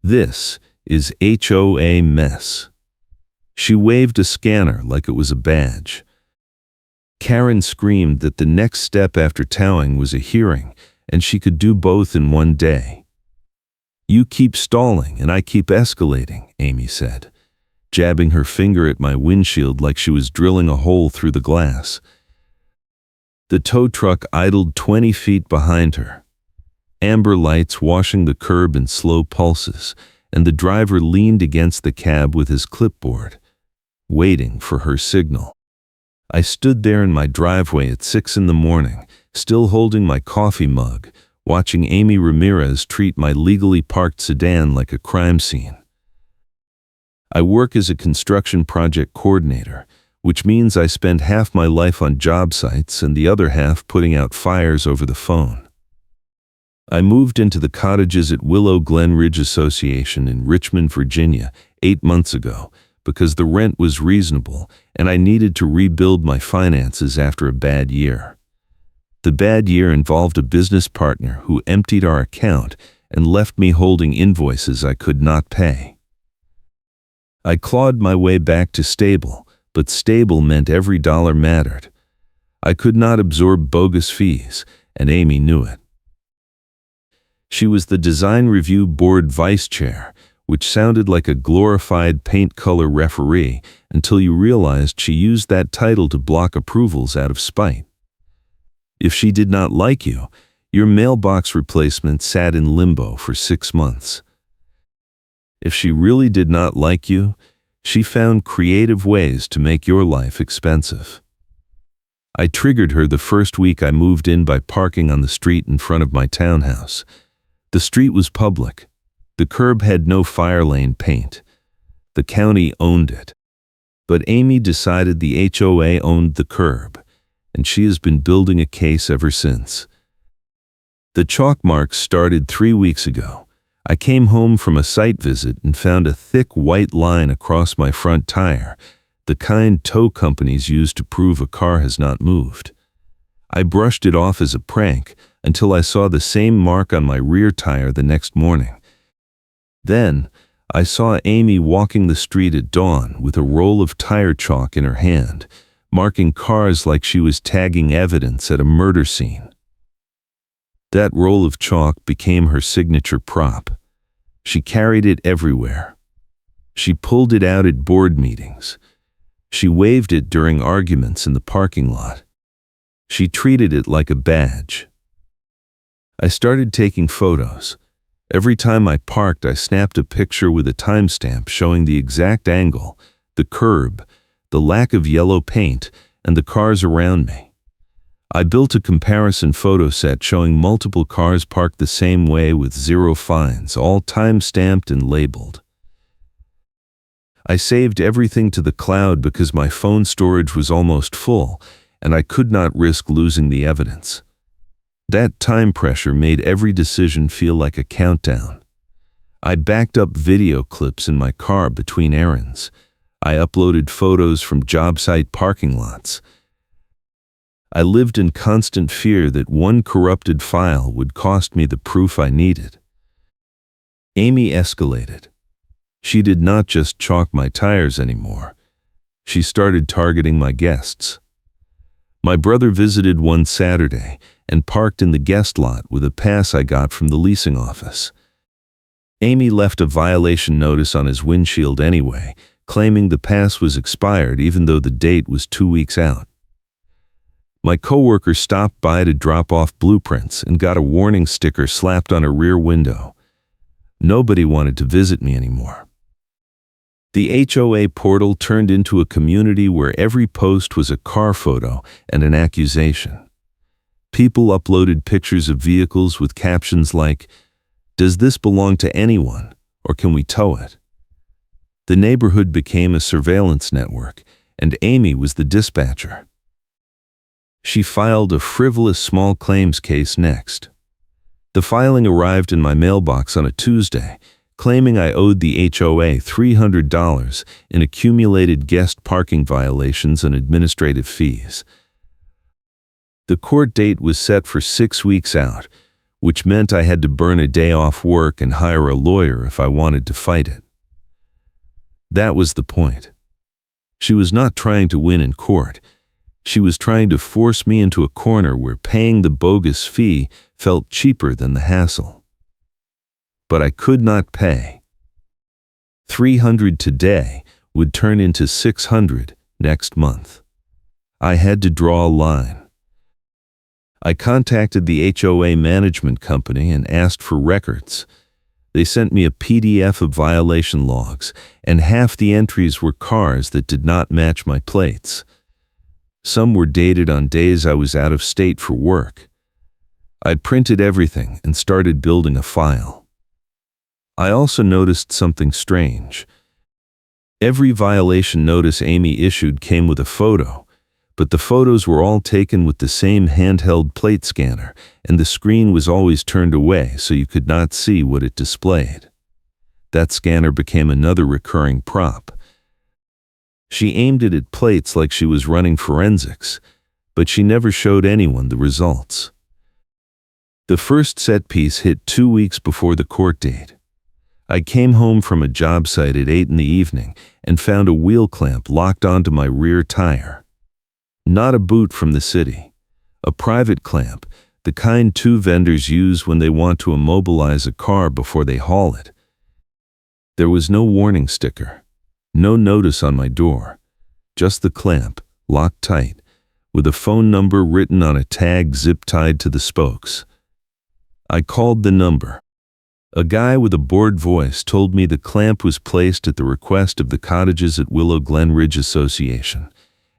This is HOA mess. She waved a scanner like it was a badge. Karen screamed that the next step after towing was a hearing, and she could do both in one day. "You keep stalling and I keep escalating," Amy said, jabbing her finger at my windshield like she was drilling a hole through the glass. The tow truck idled 20 feet behind her, amber lights washing the curb in slow pulses, and the driver leaned against the cab with his clipboard, waiting for her signal. I stood there in my driveway at 6 in the morning, still holding my coffee mug, watching Amy Ramirez treat my legally parked sedan like a crime scene. I work as a construction project coordinator, which means I spend half my life on job sites and the other half putting out fires over the phone. I moved into the cottages at Willow Glen Ridge Association in Richmond, Virginia, 8 months ago, because the rent was reasonable and I needed to rebuild my finances after a bad year. The bad year involved a business partner who emptied our account and left me holding invoices I could not pay. I clawed my way back to stable, but stable meant every dollar mattered. I could not absorb bogus fees, and Amy knew it. She was the design review board vice chair, which sounded like a glorified paint color referee until you realized she used that title to block approvals out of spite. If she did not like you, your mailbox replacement sat in limbo for 6 months. If she really did not like you, she found creative ways to make your life expensive. I triggered her the first week I moved in by parking on the street in front of my townhouse. The street was public. The curb had no fire lane paint. The county owned it. But Amy decided the HOA owned the curb, and she has been building a case ever since. The chalk marks started 3 weeks ago. I came home from a site visit and found a thick white line across my front tire, the kind tow companies use to prove a car has not moved. I brushed it off as a prank until I saw the same mark on my rear tire the next morning. Then, I saw Amy walking the street at dawn with a roll of tire chalk in her hand, marking cars like she was tagging evidence at a murder scene. That roll of chalk became her signature prop. She carried it everywhere. She pulled it out at board meetings. She waved it during arguments in the parking lot. She treated it like a badge. I started taking photos. Every time I parked, I snapped a picture with a timestamp showing the exact angle, the curb, the lack of yellow paint, and the cars around me. I built a comparison photo set showing multiple cars parked the same way with 0 fines, all time-stamped and labeled. I saved everything to the cloud because my phone storage was almost full, and I could not risk losing the evidence. That time pressure made every decision feel like a countdown. I backed up video clips in my car between errands. I uploaded photos from job site parking lots. I lived in constant fear that one corrupted file would cost me the proof I needed. Amy escalated. She did not just chalk my tires anymore. She started targeting my guests. My brother visited one Saturday and parked in the guest lot with a pass I got from the leasing office. Amy left a violation notice on his windshield anyway, claiming the pass was expired even though the date was 2 weeks out. My coworker stopped by to drop off blueprints and got a warning sticker slapped on her rear window. Nobody wanted to visit me anymore. The HOA portal turned into a community where every post was a car photo and an accusation. People uploaded pictures of vehicles with captions like, "Does this belong to anyone, or can we tow it?" The neighborhood became a surveillance network, and Amy was the dispatcher. She filed a frivolous small claims case next. The filing arrived in my mailbox on a Tuesday, claiming I owed the HOA $300 in accumulated guest parking violations and administrative fees. The court date was set for 6 weeks out, which meant I had to burn a day off work and hire a lawyer if I wanted to fight it. That was the point. She was not trying to win in court. She was trying to force me into a corner where paying the bogus fee felt cheaper than the hassle. But I could not pay. $300 today would turn into $600 next month. I had to draw a line. I contacted the HOA management company and asked for records. They sent me a PDF of violation logs, and half the entries were cars that did not match my plates. Some were dated on days I was out of state for work. I printed everything and started building a file. I also noticed something strange. Every violation notice Amy issued came with a photo, but the photos were all taken with the same handheld plate scanner, and the screen was always turned away so you could not see what it displayed. That scanner became another recurring prop. She aimed it at plates like she was running forensics, but she never showed anyone the results. The first set piece hit 2 weeks before the court date. I came home from a job site at 8 in the evening and found a wheel clamp locked onto my rear tire. Not a boot from the city. A private clamp, the kind two vendors use when they want to immobilize a car before they haul it. There was no warning sticker, no notice on my door, just the clamp, locked tight, with a phone number written on a tag zip-tied to the spokes. I called the number. A guy with a bored voice told me the clamp was placed at the request of the Cottages at Willow Glen Ridge Association,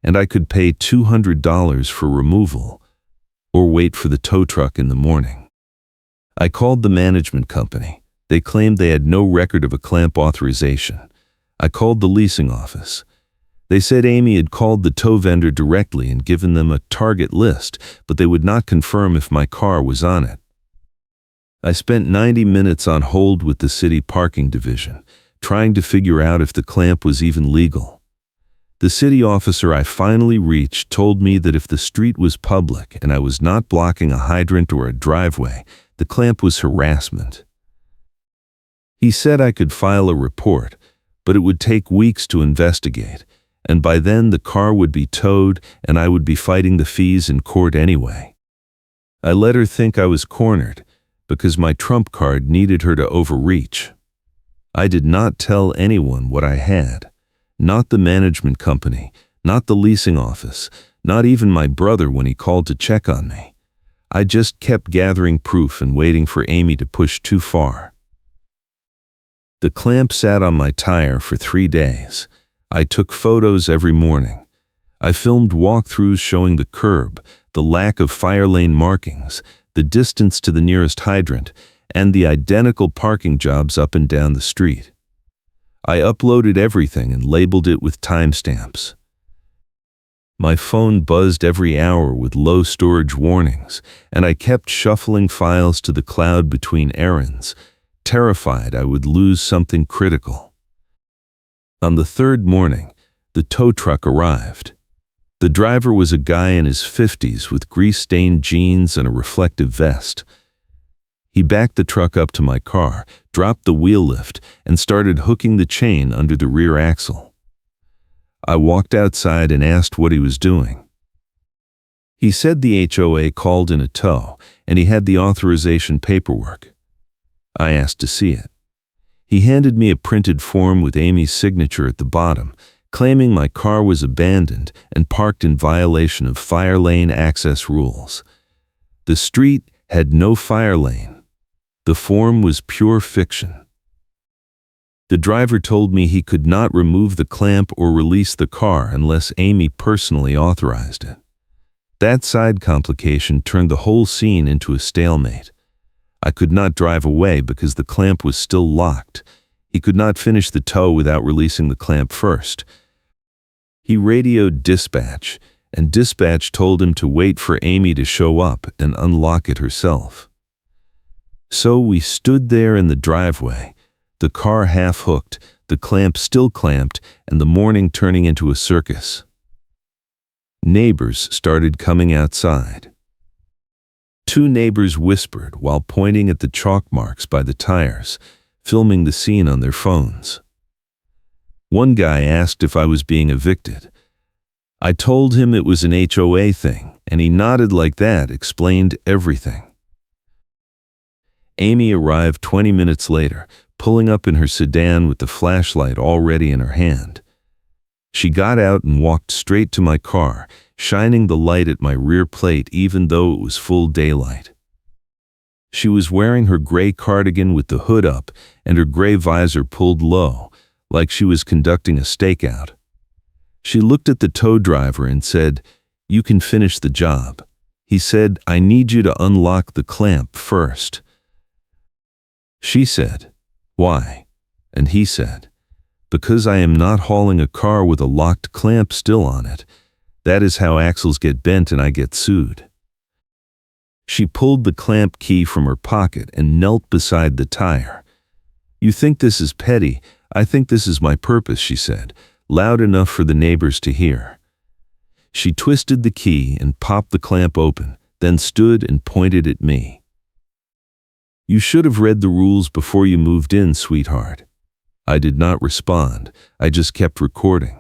and I could pay $200 for removal, or wait for the tow truck in the morning. I called the management company. They claimed they had no record of a clamp authorization. I called the leasing office. They said Amy had called the tow vendor directly and given them a target list, but they would not confirm if my car was on it. I spent 90 minutes on hold with the city parking division, trying to figure out if the clamp was even legal. The city officer I finally reached told me that if the street was public and I was not blocking a hydrant or a driveway, the clamp was harassment. He said I could file a report, but it would take weeks to investigate, and by then the car would be towed and I would be fighting the fees in court anyway. I let her think I was cornered, because my trump card needed her to overreach. I did not tell anyone what I had. Not the management company, not the leasing office, not even my brother when he called to check on me. I just kept gathering proof and waiting for Amy to push too far. The clamp sat on my tire for 3 days. I took photos every morning. I filmed walkthroughs showing the curb, the lack of fire lane markings, the distance to the nearest hydrant, and the identical parking jobs up and down the street. I uploaded everything and labeled it with timestamps. My phone buzzed every hour with low storage warnings, and I kept shuffling files to the cloud between errands, terrified I would lose something critical. On the third morning, the tow truck arrived. The driver was a guy in his 50s with grease-stained jeans and a reflective vest. He backed the truck up to my car, dropped the wheel lift, and started hooking the chain under the rear axle. I walked outside and asked what he was doing. He said the HOA called in a tow, and he had the authorization paperwork. I asked to see it. He handed me a printed form with Amy's signature at the bottom, claiming my car was abandoned and parked in violation of fire lane access rules. The street had no fire lane. The form was pure fiction. The driver told me he could not remove the clamp or release the car unless Amy personally authorized it. That side complication turned the whole scene into a stalemate. I could not drive away because the clamp was still locked. He could not finish the tow without releasing the clamp first. He radioed dispatch, and dispatch told him to wait for Amy to show up and unlock it herself. So we stood there in the driveway, the car half hooked, the clamp still clamped, and the morning turning into a circus. Neighbors started coming outside. Two neighbors whispered while pointing at the chalk marks by the tires, filming the scene on their phones. One guy asked if I was being evicted. I told him it was an HOA thing, and he nodded like that explained everything. Amy arrived 20 minutes later, pulling up in her sedan with the flashlight already in her hand. She got out and walked straight to my car, shining the light at my rear plate even though it was full daylight. She was wearing her gray cardigan with the hood up and her gray visor pulled low, like she was conducting a stakeout. She looked at the tow driver and said, "You can finish the job." He said, "I need you to unlock the clamp first." She said, "Why?" And he said, "Because I am not hauling a car with a locked clamp still on it. That is how axles get bent and I get sued." She pulled the clamp key from her pocket and knelt beside the tire. "You think this is petty? I think this is my purpose," she said, loud enough for the neighbors to hear. She twisted the key and popped the clamp open, then stood and pointed at me. "You should have read the rules before you moved in, sweetheart." I did not respond. I just kept recording.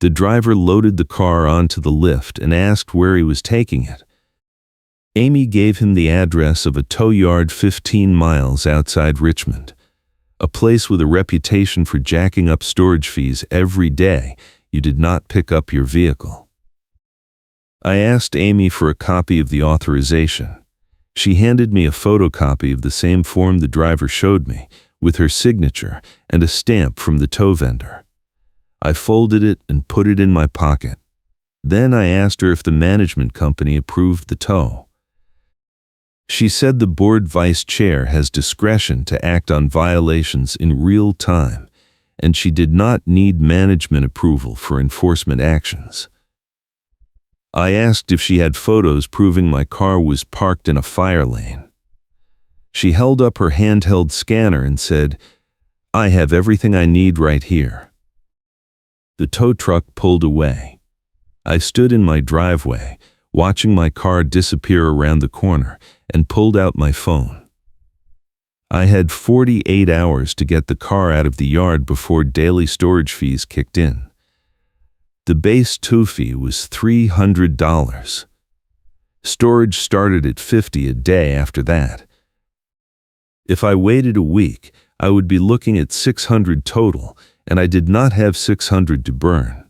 The driver loaded the car onto the lift and asked where he was taking it. Amy gave him the address of a tow yard 15 miles outside Richmond, a place with a reputation for jacking up storage fees every day you did not pick up your vehicle. I asked Amy for a copy of the authorization. She handed me a photocopy of the same form the driver showed me, with her signature and a stamp from the tow vendor. I folded it and put it in my pocket. Then I asked her if the management company approved the tow. She said the board vice chair has discretion to act on violations in real time, and she did not need management approval for enforcement actions. I asked if she had photos proving my car was parked in a fire lane. She held up her handheld scanner and said, "I have everything I need right here." The tow truck pulled away. I stood in my driveway, watching my car disappear around the corner, and pulled out my phone. I had 48 hours to get the car out of the yard before daily storage fees kicked in. The base tow fee was $300. Storage started at $50 a day after that. If I waited a week, I would be looking at $600 total, and I did not have $600 to burn.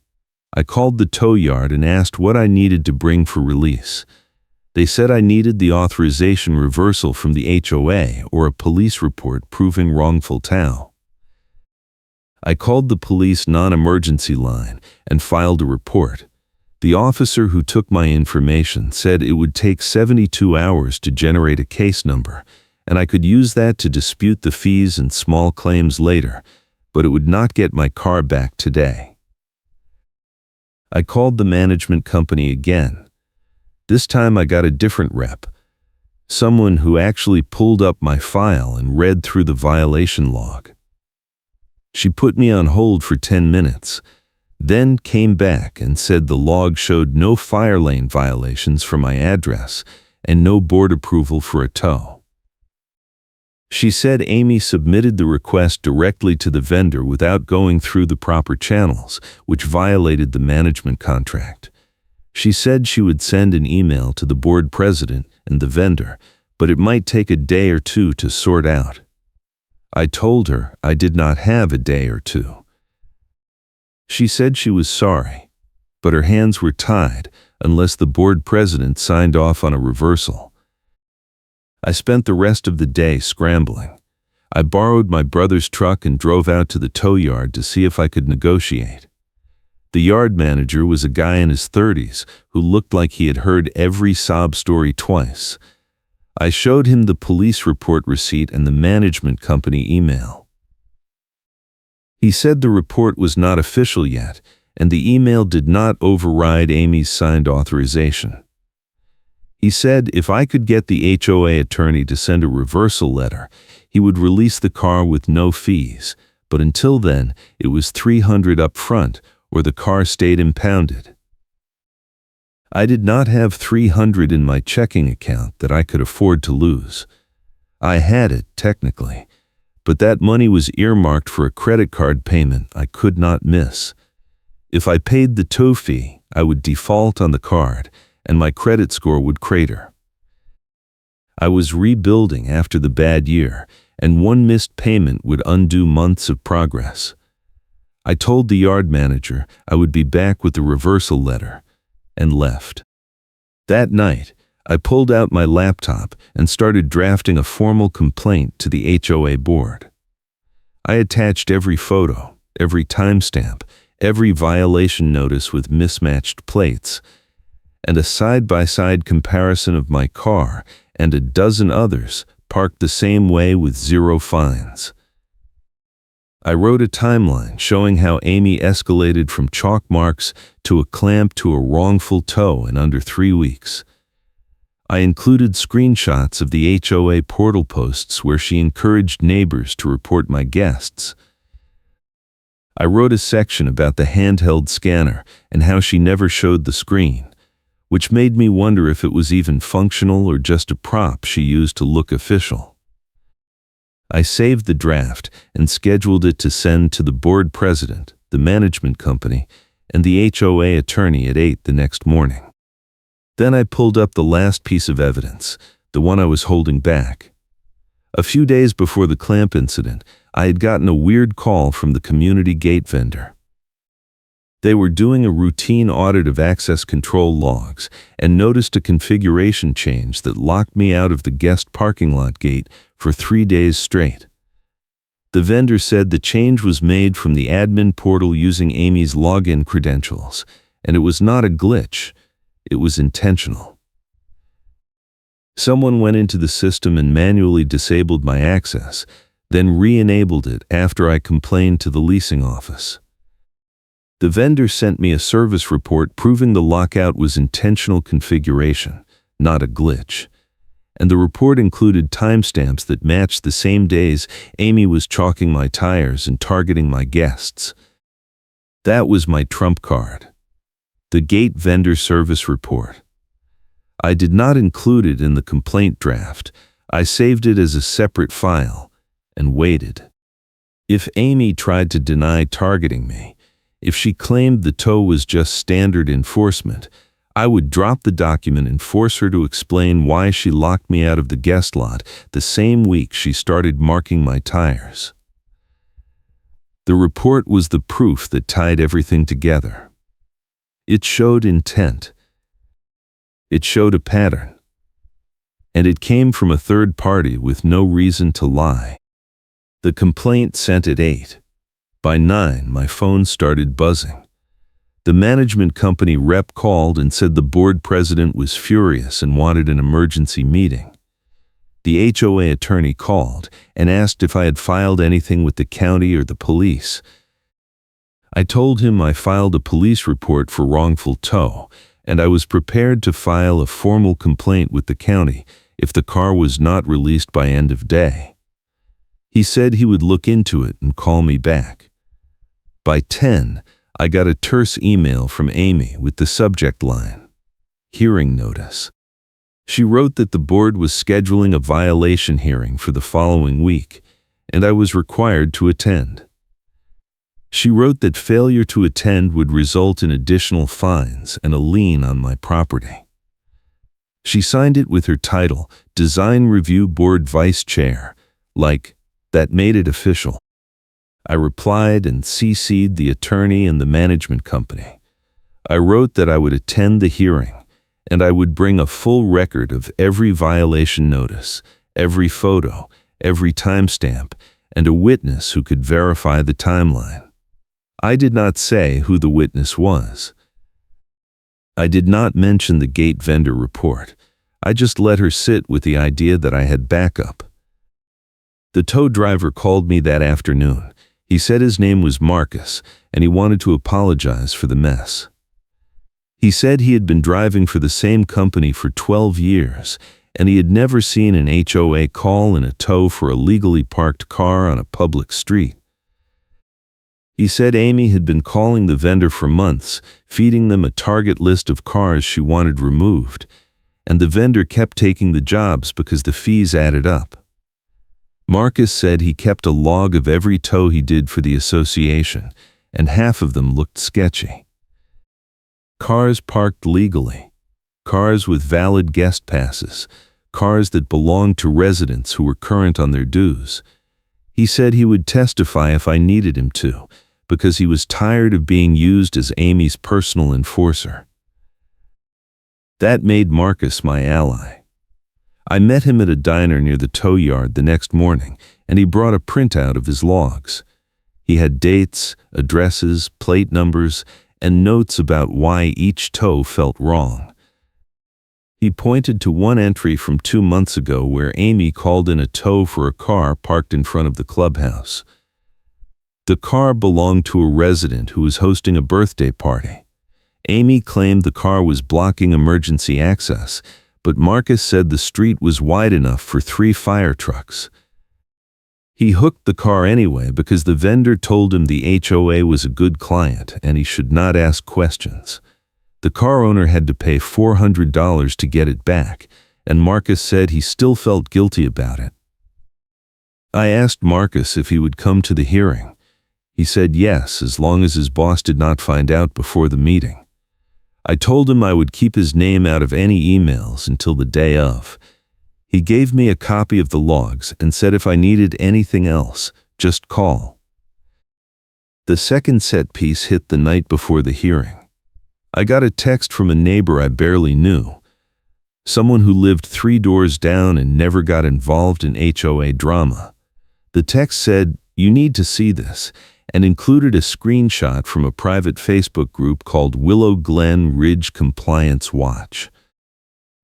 I called the tow yard and asked what I needed to bring for release. They said I needed the authorization reversal from the HOA or a police report proving wrongful tow. I called the police non-emergency line and filed a report. The officer who took my information said it would take 72 hours to generate a case number, and I could use that to dispute the fees and small claims later, but it would not get my car back today. I called the management company again. This time I got a different rep, someone who actually pulled up my file and read through the violation log. She put me on hold for 10 minutes, then came back and said the log showed no fire lane violations for my address and no board approval for a tow. She said Amy submitted the request directly to the vendor without going through the proper channels, which violated the management contract. She said she would send an email to the board president and the vendor, but it might take a day or two to sort out. I told her I did not have a day or two. She said she was sorry, but her hands were tied unless the board president signed off on a reversal. I spent the rest of the day scrambling. I borrowed my brother's truck and drove out to the tow yard to see if I could negotiate. The yard manager was a guy in his 30s who looked like he had heard every sob story twice. I showed him the police report receipt and the management company email. He said the report was not official yet, and the email did not override Amy's signed authorization. He said if I could get the HOA attorney to send a reversal letter, he would release the car with no fees, but until then, it was $300 up front, or the car stayed impounded. I did not have $300 in my checking account that I could afford to lose. I had it, technically, but that money was earmarked for a credit card payment I could not miss. If I paid the tow fee, I would default on the card, and my credit score would crater. I was rebuilding after the bad year, and one missed payment would undo months of progress. I told the yard manager I would be back with the reversal letter, and left. That night, I pulled out my laptop and started drafting a formal complaint to the HOA board. I attached every photo, every timestamp, every violation notice with mismatched plates, and a side-by-side comparison of my car and a dozen others parked the same way with 0 fines. I wrote a timeline showing how Amy escalated from chalk marks to a clamp to a wrongful tow in under 3 weeks. I included screenshots of the HOA portal posts where she encouraged neighbors to report my guests. I wrote a section about the handheld scanner and how she never showed the screen, which made me wonder if it was even functional or just a prop she used to look official. I saved the draft and scheduled it to send to the board president, the management company, and the HOA attorney at 8 the next morning. Then I pulled up the last piece of evidence, the one I was holding back. A few days before the clamp incident, I had gotten a weird call from the community gate vendor. They were doing a routine audit of access control logs and noticed a configuration change that locked me out of the guest parking lot gate for 3 days straight. The vendor said the change was made from the admin portal using Amy's login credentials, and it was not a glitch. It was intentional. Someone went into the system and manually disabled my access, then re-enabled it after I complained to the leasing office. The vendor sent me a service report proving the lockout was intentional configuration, not a glitch. And the report included timestamps that matched the same days Amy was chalking my tires and targeting my guests. That was my trump card. The gate vendor service report. I did not include it in the complaint draft. I saved it as a separate file and waited. If Amy tried to deny targeting me, if she claimed the tow was just standard enforcement, I would drop the document and force her to explain why she locked me out of the guest lot the same week she started marking my tires. The report was the proof that tied everything together. It showed intent. It showed a pattern. And it came from a third party with no reason to lie. The complaint sent at 8. By 9, my phone started buzzing. The management company rep called and said the board president was furious and wanted an emergency meeting. The HOA attorney called and asked if I had filed anything with the county or the police. I told him I filed a police report for wrongful tow, and I was prepared to file a formal complaint with the county if the car was not released by end of day. He said he would look into it and call me back. By 10, I got a terse email from Amy with the subject line, "Hearing Notice." She wrote that the board was scheduling a violation hearing for the following week, and I was required to attend. She wrote that failure to attend would result in additional fines and a lien on my property. She signed it with her title, Design Review Board Vice Chair, like, that made it official. I replied and CC'd the attorney and the management company. I wrote that I would attend the hearing, and I would bring a full record of every violation notice, every photo, every timestamp, and a witness who could verify the timeline. I did not say who the witness was. I did not mention the gate vendor report. I just let her sit with the idea that I had backup. The tow driver called me that afternoon. He said his name was Marcus, and he wanted to apologize for the mess. He said he had been driving for the same company for 12 years, and he had never seen an HOA call in a tow for a legally parked car on a public street. He said Amy had been calling the vendor for months, feeding them a target list of cars she wanted removed, and the vendor kept taking the jobs because the fees added up. Marcus said he kept a log of every tow he did for the association, and half of them looked sketchy. Cars parked legally, cars with valid guest passes, cars that belonged to residents who were current on their dues. He said he would testify if I needed him to, because he was tired of being used as Amy's personal enforcer. That made Marcus my ally. I met him at a diner near the tow yard the next morning, and he brought a printout of his logs. He had dates, addresses, plate numbers, and notes about why each tow felt wrong. He pointed to one entry from 2 months ago where Amy called in a tow for a car parked in front of the clubhouse. The car belonged to a resident who was hosting a birthday party. Amy claimed the car was blocking emergency access, but Marcus said the street was wide enough for 3 fire trucks. He hooked the car anyway because the vendor told him the HOA was a good client and he should not ask questions. The car owner had to pay $400 to get it back, and Marcus said he still felt guilty about it. I asked Marcus if he would come to the hearing. He said yes, as long as his boss did not find out before the meeting. I told him I would keep his name out of any emails until the day of. He gave me a copy of the logs and said if I needed anything else, just call. The second set piece hit the night before the hearing. I got a text from a neighbor I barely knew, someone who lived 3 doors down and never got involved in HOA drama. The text said, "You need to see this," and included a screenshot from a private Facebook group called Willow Glen Ridge Compliance Watch.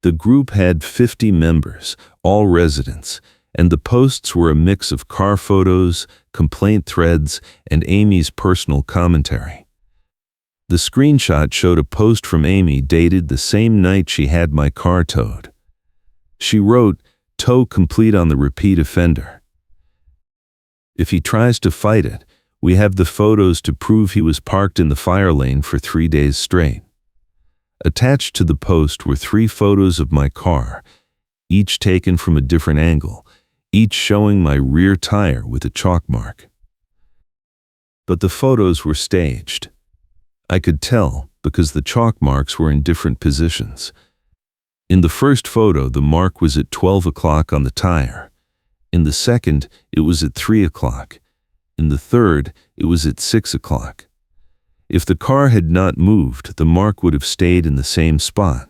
The group had 50 members, all residents, and the posts were a mix of car photos, complaint threads, and Amy's personal commentary. The screenshot showed a post from Amy dated the same night she had my car towed. She wrote, "Tow complete on the repeat offender. If he tries to fight it, we have the photos to prove he was parked in the fire lane for 3 days straight." Attached to the post were 3 photos of my car, each taken from a different angle, each showing my rear tire with a chalk mark. But the photos were staged. I could tell because the chalk marks were in different positions. In the first photo, the mark was at 12 o'clock on the tire. In the second, it was at 3 o'clock. In the third, it was at 6 o'clock. If the car had not moved, the mark would have stayed in the same spot.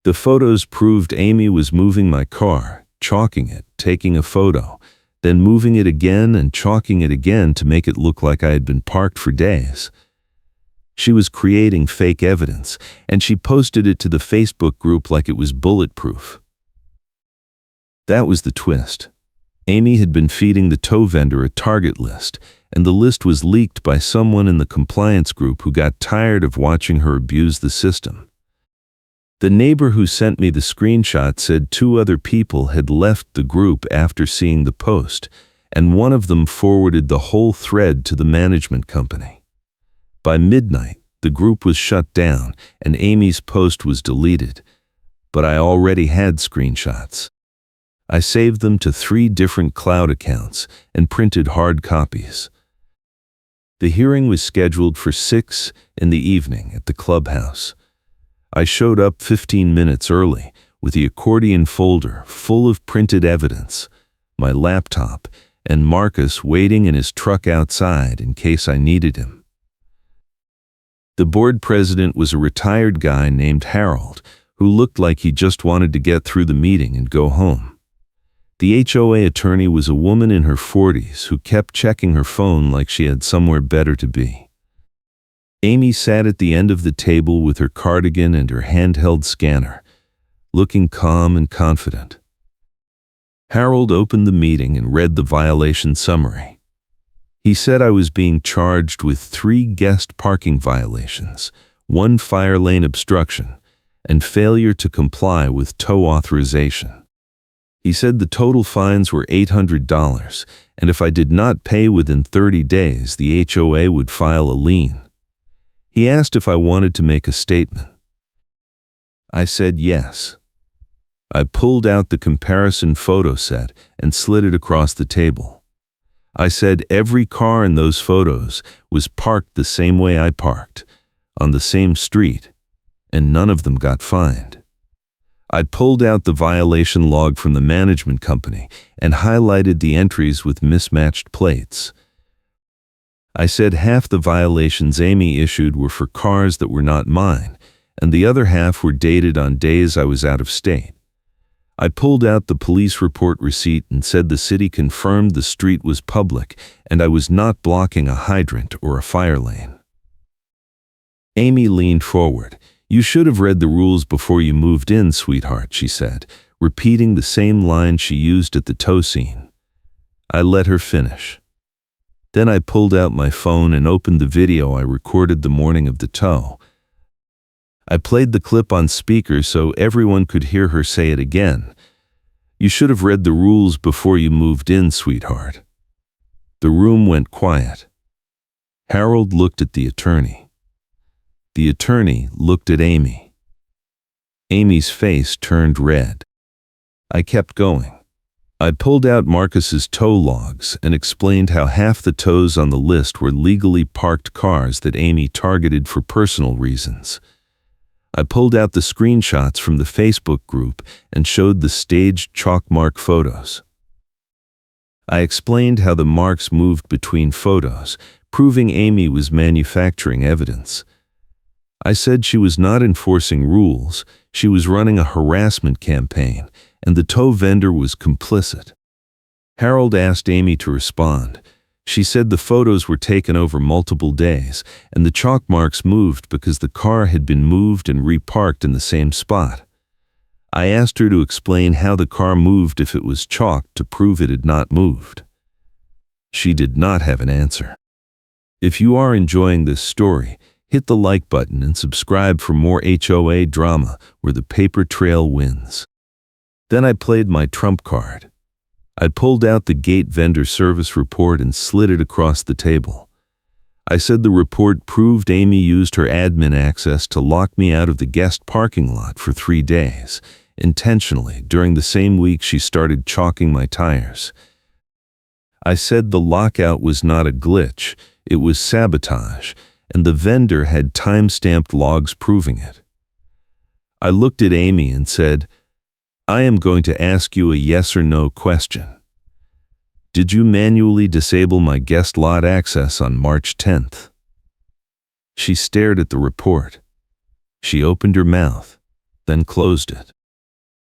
The photos proved Amy was moving my car, chalking it, taking a photo, then moving it again and chalking it again to make it look like I had been parked for days. She was creating fake evidence, and she posted it to the Facebook group like it was bulletproof. That was the twist. Amy had been feeding the tow vendor a target list, and the list was leaked by someone in the compliance group who got tired of watching her abuse the system. The neighbor who sent me the screenshot said 2 other people had left the group after seeing the post, and one of them forwarded the whole thread to the management company. By midnight, the group was shut down and Amy's post was deleted, but I already had screenshots. I saved them to 3 different cloud accounts and printed hard copies. The hearing was scheduled for 6 in the evening at the clubhouse. I showed up 15 minutes early with the accordion folder full of printed evidence, my laptop, and Marcus waiting in his truck outside in case I needed him. The board president was a retired guy named Harold, who looked like he just wanted to get through the meeting and go home. The HOA attorney was a woman in her 40s who kept checking her phone like she had somewhere better to be. Amy sat at the end of the table with her cardigan and her handheld scanner, looking calm and confident. Harold opened the meeting and read the violation summary. He said I was being charged with 3 guest parking violations, 1 fire lane obstruction, and failure to comply with tow authorization. He said the total fines were $800, and if I did not pay within 30 days, the HOA would file a lien. He asked if I wanted to make a statement. I said yes. I pulled out the comparison photo set and slid it across the table. I said every car in those photos was parked the same way I parked, on the same street, and none of them got fined. I pulled out the violation log from the management company and highlighted the entries with mismatched plates. I said half the violations Amy issued were for cars that were not mine, and the other half were dated on days I was out of state. I pulled out the police report receipt and said the city confirmed the street was public and I was not blocking a hydrant or a fire lane. Amy leaned forward. "You should have read the rules before you moved in, sweetheart," she said, repeating the same line she used at the tow scene. I let her finish. Then I pulled out my phone and opened the video I recorded the morning of the tow. I played the clip on speaker so everyone could hear her say it again. "You should have read the rules before you moved in, sweetheart." The room went quiet. Harold looked at the attorney. The attorney looked at Amy. Amy's face turned red. I kept going. I pulled out Marcus's tow logs and explained how half the tows on the list were legally parked cars that Amy targeted for personal reasons. I pulled out the screenshots from the Facebook group and showed the staged chalk mark photos. I explained how the marks moved between photos, proving Amy was manufacturing evidence. I said she was not enforcing rules, she was running a harassment campaign, and the tow vendor was complicit. Harold asked Amy to respond. She said the photos were taken over multiple days, and the chalk marks moved because the car had been moved and reparked in the same spot. I asked her to explain how the car moved if it was chalked to prove it had not moved. She did not have an answer. If you are enjoying this story, hit the like button and subscribe for more HOA drama where the paper trail wins. Then I played my trump card. I pulled out the gate vendor service report and slid it across the table. I said the report proved Amy used her admin access to lock me out of the guest parking lot for 3 days, intentionally, during the same week she started chalking my tires. I said the lockout was not a glitch, it was sabotage, and the vendor had time-stamped logs proving it. I looked at Amy and said, "I am going to ask you a yes or no question. Did you manually disable my guest lot access on March 10th? She stared at the report. She opened her mouth, then closed it.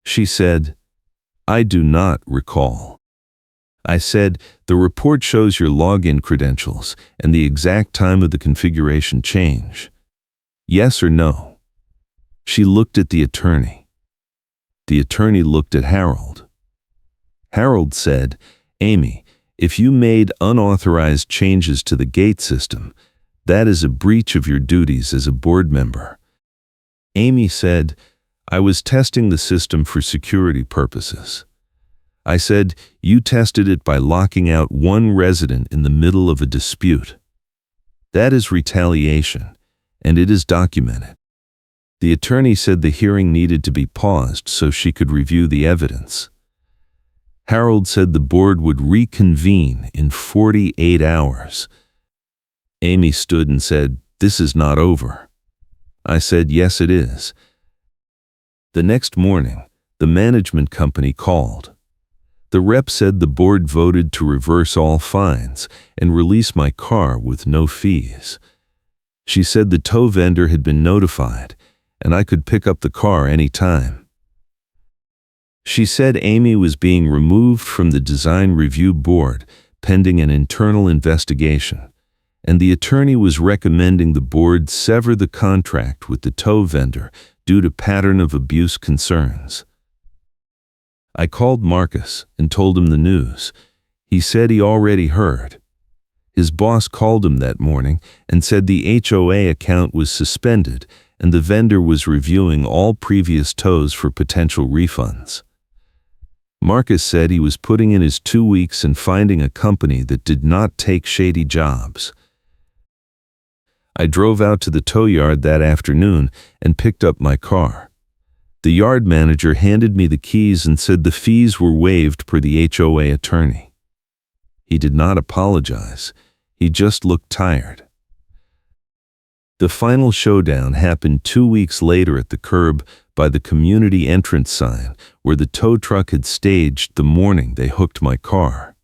She said, "I do not recall." I said, "The report shows your login credentials and the exact time of the configuration change. Yes or no?" She looked at the attorney. The attorney looked at Harold. Harold said, "Amy, if you made unauthorized changes to the gate system, that is a breach of your duties as a board member." Amy said, "I was testing the system for security purposes." I said, "You tested it by locking out one resident in the middle of a dispute. That is retaliation, and it is documented." The attorney said the hearing needed to be paused so she could review the evidence. Harold said the board would reconvene in 48 hours. Amy stood and said, "This is not over." I said, "Yes, it is." The next morning, the management company called. The rep said the board voted to reverse all fines and release my car with no fees. She said the tow vendor had been notified and I could pick up the car any time. She said Amy was being removed from the design review board pending an internal investigation, and the attorney was recommending the board sever the contract with the tow vendor due to pattern of abuse concerns. I called Marcus and told him the news. He said he already heard. His boss called him that morning and said the HOA account was suspended and the vendor was reviewing all previous tows for potential refunds. Marcus said he was putting in his 2 weeks and finding a company that did not take shady jobs. I drove out to the tow yard that afternoon and picked up my car. The yard manager handed me the keys and said the fees were waived per the HOA attorney. He did not apologize. He just looked tired. The final showdown happened 2 weeks later at the curb by the community entrance sign where the tow truck had staged the morning they hooked my car.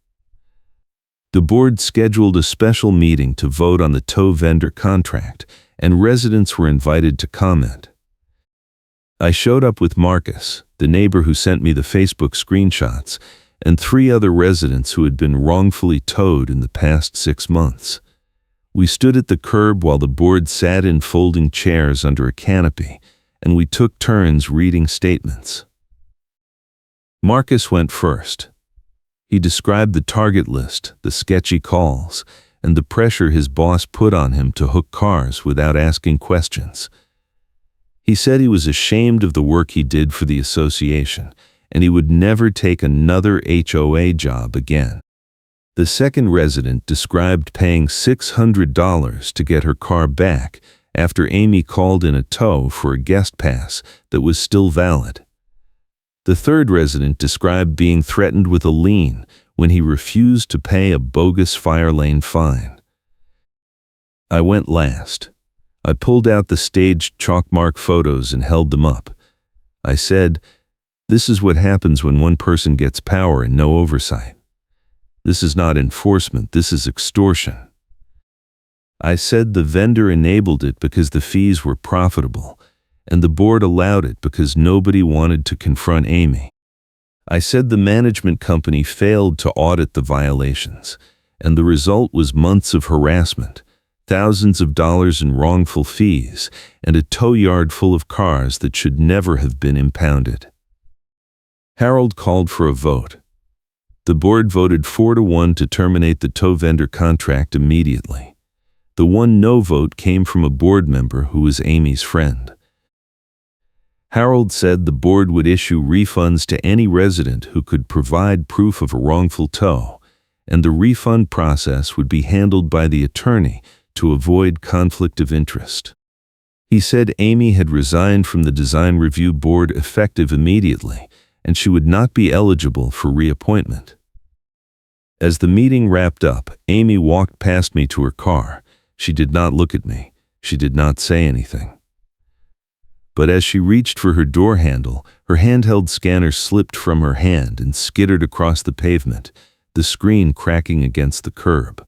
The board scheduled a special meeting to vote on the tow vendor contract, and residents were invited to comment. I showed up with Marcus, the neighbor who sent me the Facebook screenshots, and 3 other residents who had been wrongfully towed in the past 6 months. We stood at the curb while the board sat in folding chairs under a canopy, and we took turns reading statements. Marcus went first. He described the target list, the sketchy calls, and the pressure his boss put on him to hook cars without asking questions. He said he was ashamed of the work he did for the association, and he would never take another HOA job again. The second resident described paying $600 to get her car back after Amy called in a tow for a guest pass that was still valid. The third resident described being threatened with a lien when he refused to pay a bogus fire lane fine. I went last. I pulled out the staged chalkmark photos and held them up. I said, "This is what happens when one person gets power and no oversight. This is not enforcement, this is extortion." I said the vendor enabled it because the fees were profitable, and the board allowed it because nobody wanted to confront Amy. I said the management company failed to audit the violations, and the result was months of harassment, thousands of dollars in wrongful fees, and a tow yard full of cars that should never have been impounded. Harold called for a vote. The board voted 4-1 to terminate the tow vendor contract immediately. The one no vote came from a board member who was Amy's friend. Harold said the board would issue refunds to any resident who could provide proof of a wrongful tow, and the refund process would be handled by the attorney to avoid conflict of interest. He said Amy had resigned from the design review board effective immediately, and she would not be eligible for reappointment. As the meeting wrapped up, Amy walked past me to her car. She did not look at me. She did not say anything. But as she reached for her door handle, her handheld scanner slipped from her hand and skittered across the pavement, the screen cracking against the curb.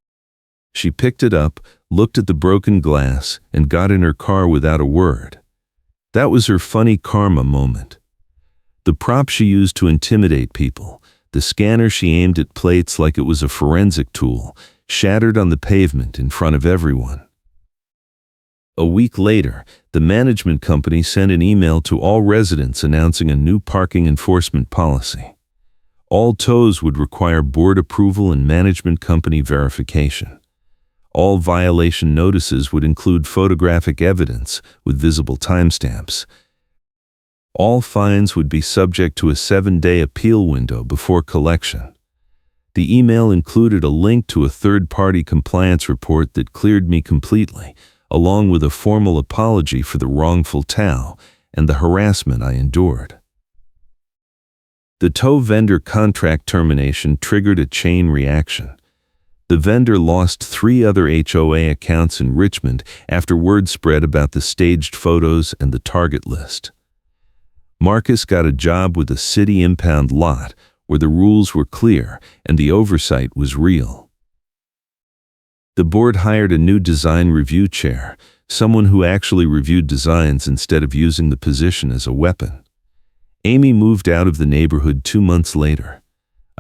She picked it up, looked at the broken glass, and got in her car without a word. That was her funny karma moment. The prop she used to intimidate people, the scanner she aimed at plates like it was a forensic tool, shattered on the pavement in front of everyone. A week later, the management company sent an email to all residents announcing a new parking enforcement policy. All tows would require board approval and management company verification. All violation notices would include photographic evidence with visible timestamps. All fines would be subject to a 7-day appeal window before collection. The email included a link to a third-party compliance report that cleared me completely, along with a formal apology for the wrongful tow and the harassment I endured. The tow vendor contract termination triggered a chain reaction. The vendor lost 3 other HOA accounts in Richmond after word spread about the staged photos and the target list. Marcus got a job with a city impound lot where the rules were clear and the oversight was real. The board hired a new design review chair, someone who actually reviewed designs instead of using the position as a weapon. Amy moved out of the neighborhood 2 months later.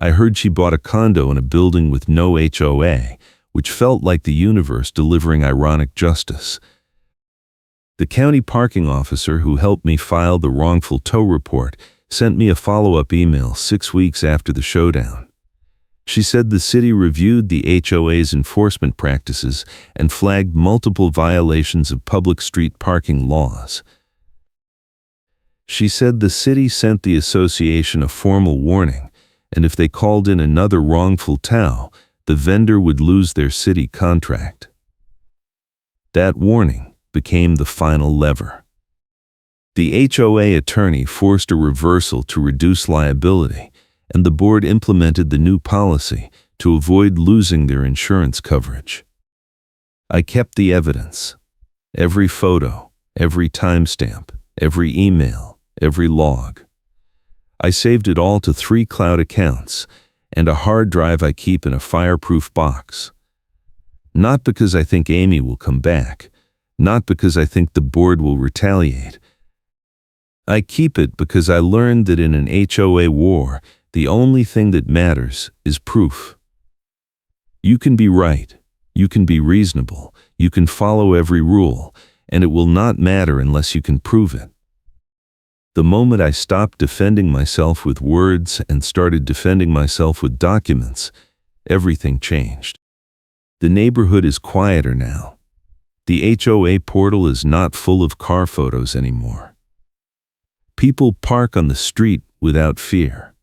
I heard she bought a condo in a building with no HOA, which felt like the universe delivering ironic justice. The county parking officer who helped me file the wrongful tow report sent me a follow-up email 6 weeks after the showdown. She said the city reviewed the HOA's enforcement practices and flagged multiple violations of public street parking laws. She said the city sent the association a formal warning and if they called in another wrongful tow, the vendor would lose their city contract. That warning became the final lever. The HOA attorney forced a reversal to reduce liability, and the board implemented the new policy to avoid losing their insurance coverage. I kept the evidence. Every photo, every timestamp, every email, every log. I saved it all to 3 cloud accounts and a hard drive I keep in a fireproof box. Not because I think Amy will come back, not because I think the board will retaliate. I keep it because I learned that in an HOA war, the only thing that matters is proof. You can be right, you can be reasonable, you can follow every rule, and it will not matter unless you can prove it. The moment I stopped defending myself with words and started defending myself with documents, everything changed. The neighborhood is quieter now. The HOA portal is not full of car photos anymore. People park on the street without fear.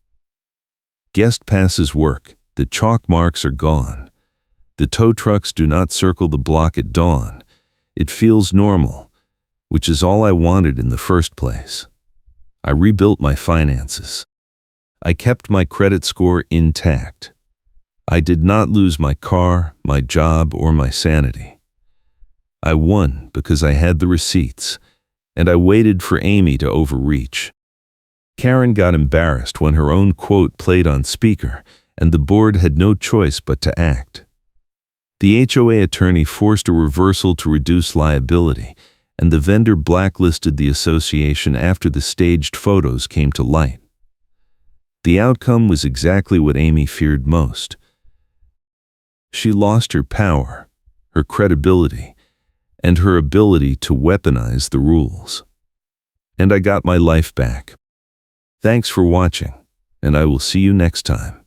Guest passes work, the chalk marks are gone. The tow trucks do not circle the block at dawn. It feels normal, which is all I wanted in the first place. I rebuilt my finances. I kept my credit score intact. I did not lose my car, my job, or my sanity. I won because I had the receipts, and I waited for Amy to overreach. Karen got embarrassed when her own quote played on speaker, and the board had no choice but to act. The HOA attorney forced a reversal to reduce liability, and the vendor blacklisted the association after the staged photos came to light. The outcome was exactly what Amy feared most. She lost her power, her credibility, and her ability to weaponize the rules. And I got my life back. Thanks for watching, and I will see you next time.